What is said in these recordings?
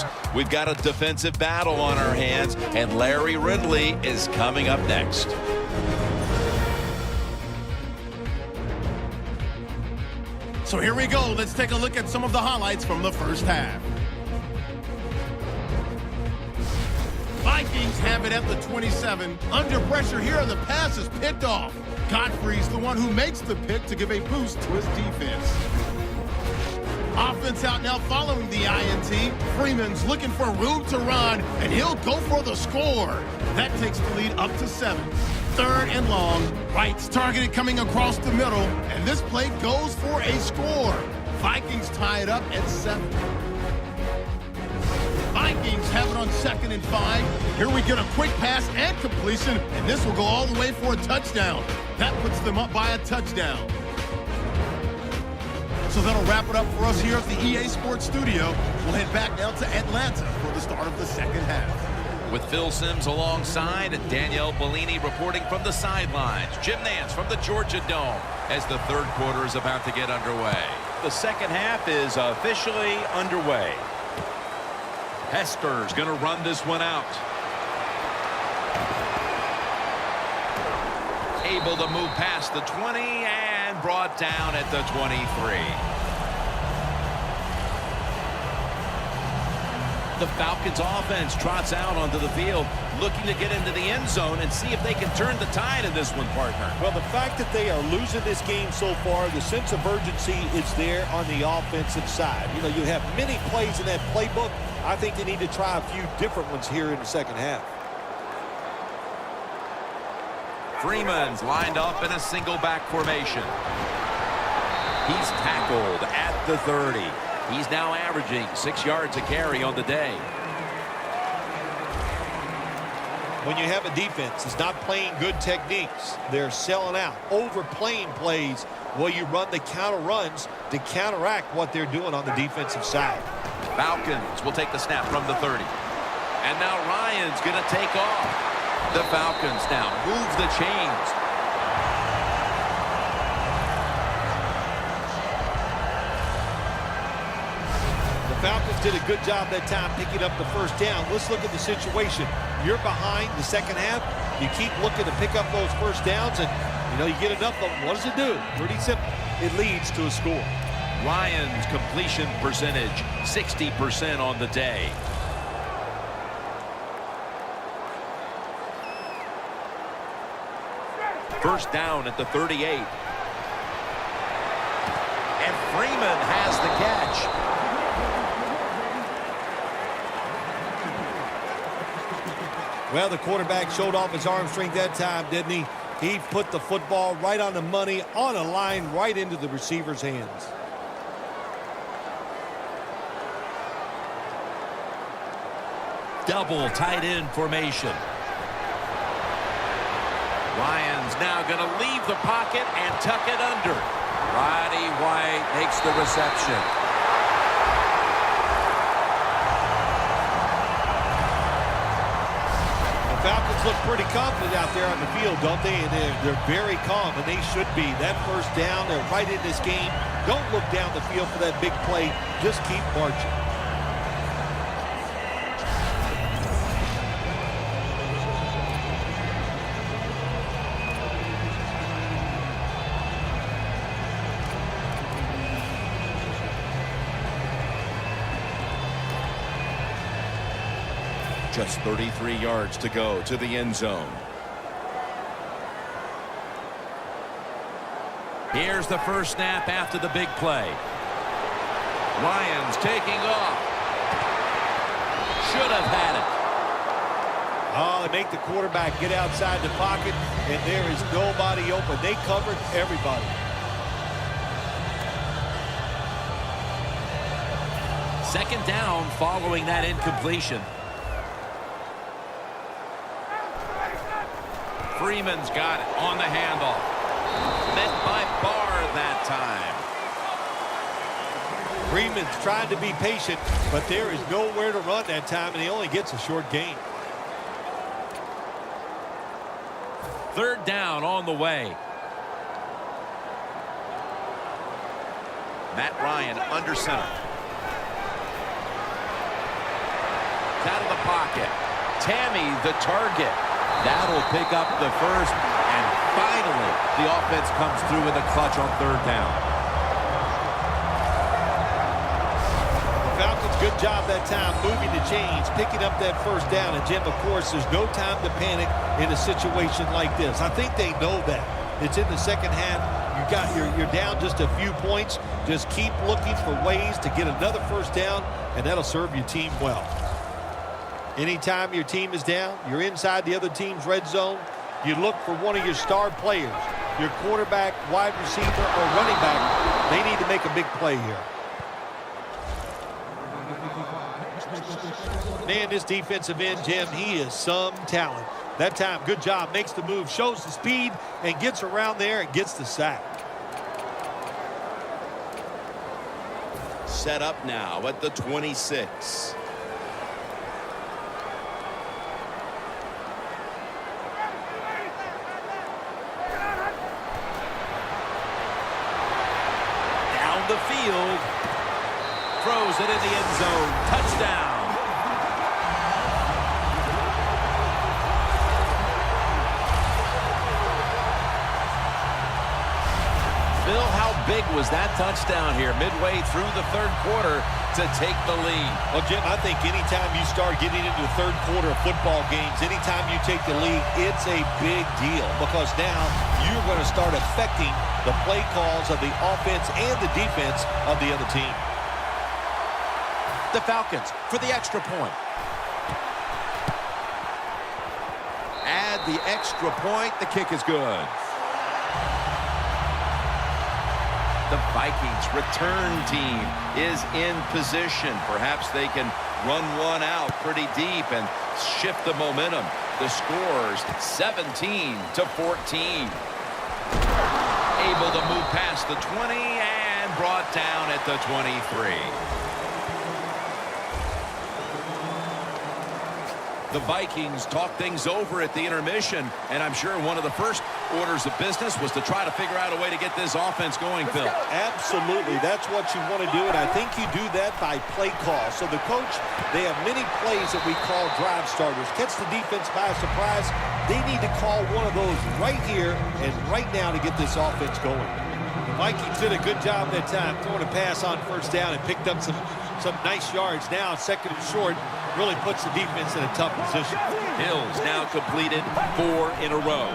folks. We've got a defensive battle on our hands, and Larry Ridley is coming up next. So here we go. Let's take a look at some of the highlights from the first half. Vikings have it at the 27. Under pressure here, the pass is picked off. Godfrey's the one who makes the pick to give a boost to his defense. Offense out now following the INT. Freeman's looking for room to run, and he'll go for the score. That takes the lead up to 7. 3rd and long. Wright's targeted coming across the middle, and this play goes for a score. Vikings tie it up at 7. Vikings have it on 2nd and 5. Here we get a quick pass and completion, and this will go all the way for a touchdown. That puts them up by a touchdown. So that'll wrap it up for us here at the EA Sports Studio. We'll head back now to Atlanta for the start of the second half. With Phil Simms alongside and Danielle Bellini reporting from the sidelines. Jim Nance from the Georgia Dome as the third quarter is about to get underway. The second half is officially underway. Hester's going to run this one out. Able to move past the 20 and brought down at the 23. The Falcons offense trots out onto the field, looking to get into the end zone and see if they can turn the tide in this one, partner. Well, the fact that they are losing this game so far, the sense of urgency is there on the offensive side. You know, you have many plays in that playbook. I think they need to try a few different ones here in the second half. Freeman's lined up in a single back formation. He's tackled at the 30. He's now averaging 6 yards a carry on the day. When you have a defense that's not playing good techniques, they're selling out, overplaying plays. Well, you run the counter runs to counteract what they're doing on the defensive side. Falcons will take the snap from the 30. And now Ryan's going to take off. The Falcons now move the chains. Falcons did a good job that time picking up the first down. Let's look at the situation. You're behind the second half. You keep looking to pick up those first downs, and you get enough of them. What does it do? Pretty simple. It leads to a score. Ryan's completion percentage, 60% on the day. First down at the 38. And Freeman has the catch. Well, the quarterback showed off his arm strength that time, didn't he? He put the football right on the money, on a line, right into the receiver's hands. Double tight end formation. Ryan's now going to leave the pocket and tuck it under. Roddy White makes the reception. Falcons look pretty confident out there on the field, don't they? And they're very calm, and they should be. That first down, they're right in this game. Don't look down the field for that big play. Just keep marching. Just 33 yards to go to the end zone. Here's the first snap after the big play. Ryan's taking off. Should have had it. Oh, they make the quarterback get outside the pocket, and there is nobody open. They covered everybody. Second down following that incompletion. Freeman's got it on the handoff. Met by Barr that time. Freeman's trying to be patient, but there is nowhere to run that time, and he only gets a short gain. Third down on the way. Matt Ryan under center. out of the pocket. Tammy, the target. That'll pick up the first. And finally, the offense comes through in the clutch on third down. The Falcons, good job that time moving the chains, picking up that first down. And, Jim, of course, there's no time to panic in a situation like this. I think they know that. It's in the second half. You're down just a few points. Just keep looking for ways to get another first down, and that'll serve your team well. Anytime your team is down, you're inside the other team's red zone, you look for one of your star players, your quarterback, wide receiver, or running back. They need to make a big play here. Man, this defensive end, Jim, he is some talent. That time, good job, makes the move, shows the speed, and gets around there and gets the sack. Set up now at the 26. Down the field. Throws it in the end zone. Touchdown. Bill, how big was that touchdown here midway through the third quarter to take the lead? Well, Jim, I think anytime you start getting into the third quarter of football games, anytime you take the lead, it's a big deal because now you're going to start affecting the play calls of the offense and the defense of the other team. The Falcons for the extra point. Add the extra point. The kick is good. The Vikings return team is in position. Perhaps they can run one out pretty deep and shift the momentum. The scores 17-14. Able to move past the 20 and brought down at the 23. The Vikings talk things over at the intermission, and I'm sure one of the first orders of business was to try to figure out a way to get this offense going, Phil. Absolutely. That's what you want to do, and I think you do that by play call. So the coach, they have many plays that we call drive starters. Catch the defense by surprise. They need to call one of those right here and right now to get this offense going. The Vikings did a good job that time throwing a pass on first down and picked up some nice yards. Now second and short really puts the defense in a tough position. Hill's now completed 4 in a row.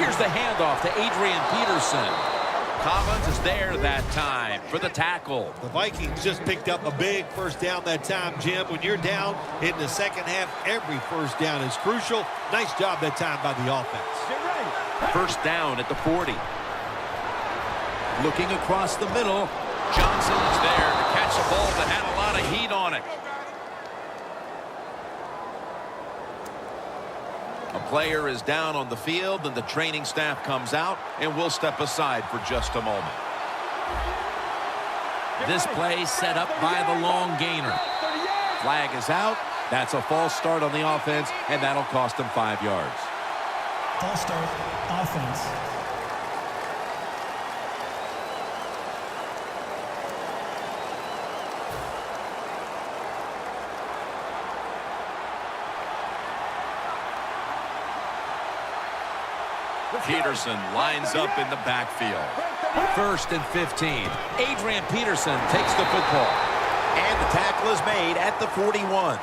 Here's the handoff to Adrian Peterson. Collins is there that time for the tackle. The Vikings just picked up a big first down that time, Jim. When you're down in the second half, every first down is crucial. Nice job that time by the offense. First down at the 40. Looking across the middle. Johnson is there to catch a ball that had a lot of heat on it. A player is down on the field, and the training staff comes out, and we'll step aside for just a moment. This play set up by the long gainer. Flag is out. That's a false start on the offense, and that'll cost them 5 yards. False start, offense. Peterson lines up in the backfield. 1st and 15. Adrian Peterson takes the football. And the tackle is made at the 41.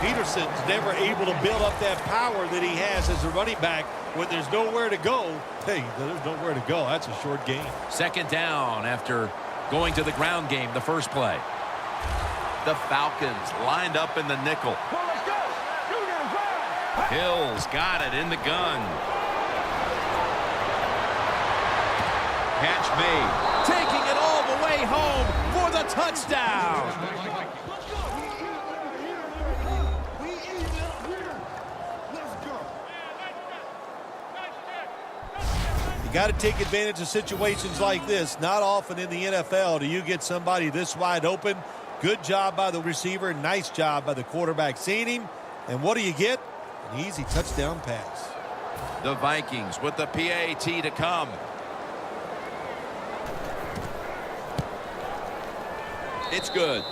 Peterson's never able to build up that power that he has as a running back when there's nowhere to go. Hey, there's nowhere to go. That's a short game. Second down after going to the ground game the first play. The Falcons lined up in the nickel. Hill's got it in the gun. Catch made. Taking it all the way home for the touchdown. You got to take advantage of situations like this. Not often in the NFL do you get somebody this wide open. Good job by the receiver. Nice job by the quarterback seeing him. And what do you get? An easy touchdown pass. The Vikings with the PAT to come. It's good.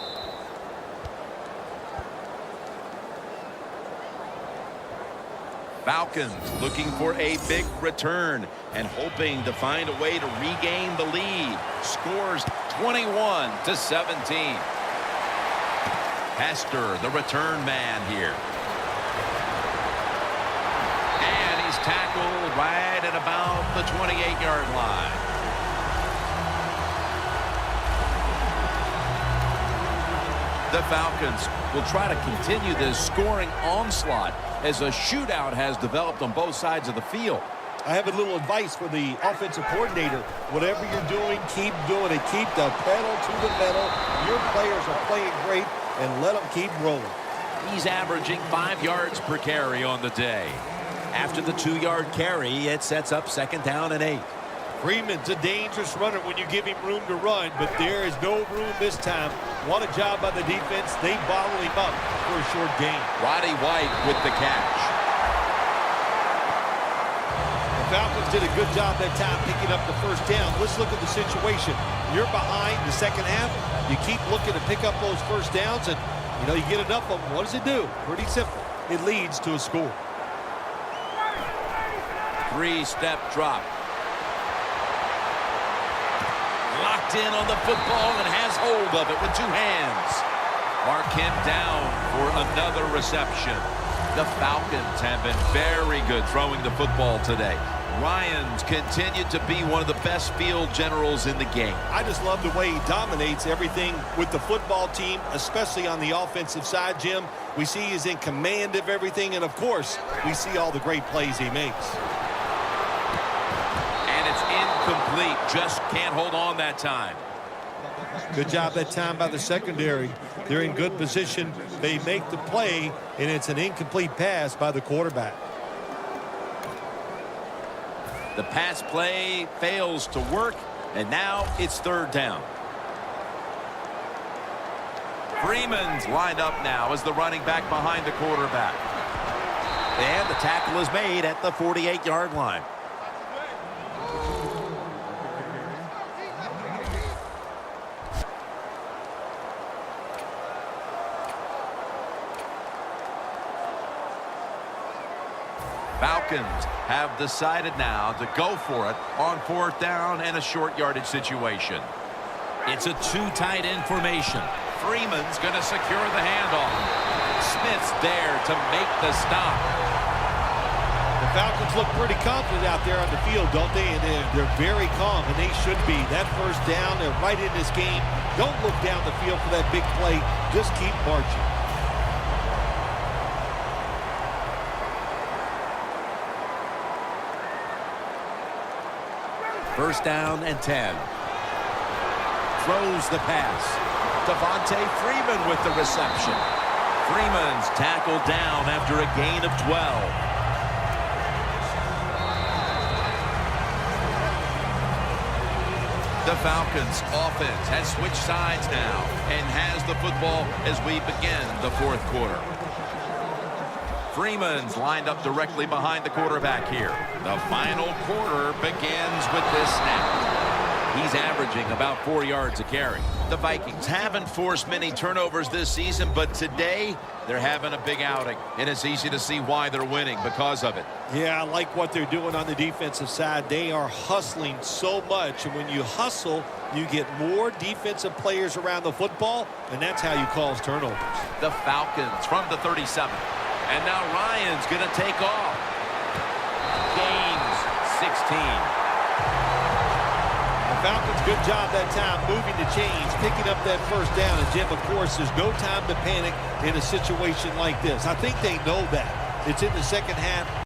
Falcons looking for a big return and hoping to find a way to regain the lead. Scores 21-17. Hester, the return man here. And he's tackled right at about the 28-yard line. The Falcons will try to continue this scoring onslaught as a shootout has developed on both sides of the field. I have a little advice for the offensive coordinator. Whatever you're doing, keep doing it. Keep the pedal to the metal. Your players are playing great, and let them keep rolling. He's averaging 5 yards per carry on the day. After the 2-yard carry, it sets up 2nd down and 8. Freeman's a dangerous runner when you give him room to run, but there is no room this time. What a job by the defense. They bottle him up for a short gain. Roddy White with the catch. The Falcons did a good job that time picking up the first down. Let's look at the situation. You're behind the second half. You keep looking to pick up those first downs, and, you get enough of them. What does it do? Pretty simple. It leads to a score. 3-step drop. Locked in on the football and has hold of it with 2 hands. Mark him down for another reception. The Falcons have been very good throwing the football today. Ryans continued to be one of the best field generals in the game. I just love the way he dominates everything with the football team, especially on the offensive side, Jim. We see he's in command of everything, and, of course, we see all the great plays he makes. Incomplete. Just can't hold on that time. Good job that time by the secondary. They're in good position. They make the play, and it's an incomplete pass by the quarterback. The pass play fails to work, and now it's 3rd down. Freeman's lined up now as the running back behind the quarterback. And the tackle is made at the 48-yard line. Falcons have decided now to go for it on 4th down and a short yardage situation. It's a 2 tight end formation. Freeman's going to secure the handoff. Smith's there to make the stop. The Falcons look pretty confident out there on the field, don't they? And they're very calm, and they should be. That first down, they're right in this game. Don't look down the field for that big play. Just keep marching. First down and 10. Throws the pass. Devontae Freeman with the reception. Freeman's tackled down after a gain of 12. The Falcons offense has switched sides now and has the football as we begin the 4th quarter. Freeman's lined up directly behind the quarterback here. The final quarter begins with this snap. He's averaging about 4 yards a carry. The Vikings haven't forced many turnovers this season, but today they're having a big outing, and it's easy to see why they're winning because of it. Yeah, I like what they're doing on the defensive side. They are hustling so much, and when you hustle, you get more defensive players around the football, and that's how you cause turnovers. The Falcons from the 37. And now Ryan's going to take off. Gains 16. The Falcons, good job that time moving the chains, picking up that first down. And, Jim, of course, there's no time to panic in a situation like this. I think they know that. It's in the second half.